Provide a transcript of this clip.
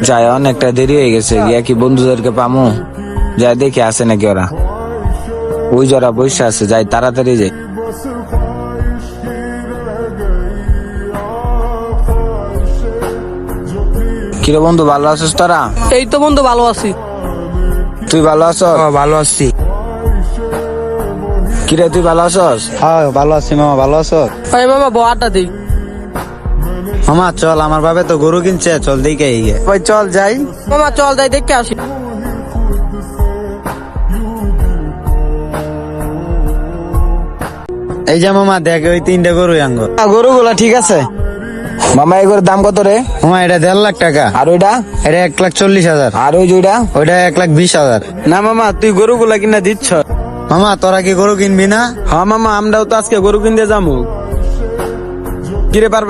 যাই, অনেকটা দেরি হয়ে গেছে, গিয়া কি বন্ধুদেরকে পামু? যাই দেখি আছে নাকি ওরা। ওই যারা বসে আছে, যাই তাড়াতাড়ি যাই। কিরে বন্ধু, ভালো আছিস তোরা? এই তো বন্ধু ভালো আছি। তুই ভালো আছ? ভালো আছি। কিরে তুই ভালো আছস? হ্যাঁ ভালো আছি মামা, ভালো আছো? ভাই মামা বড়টা দিই। মামা চল, আমার বাবা তো গরু কিনছে, চল দেখে গিয়ে। ভাই চল যাই। মামা চল যাই দেখে আসি। এই যে মামা দেখ, ওই 3টা গরু আঙ্গ। গরুগুলা ঠিক আছে মামা, এগুলোর দাম কত রে? মামা এটা 1.5 লাখ টাকা। আর ওইটা? এটা 1,40,000। আর ওই যেটা? ওইটা 1,20,000। না মামা, তুই গরুগুলা কিনা দিচ্ছ? মামা তোরা কি গরু কিনবি না? হ্যাঁ মামা, আমরাও তো আজকে গরু কিনতে যাবো। কিরে পারবে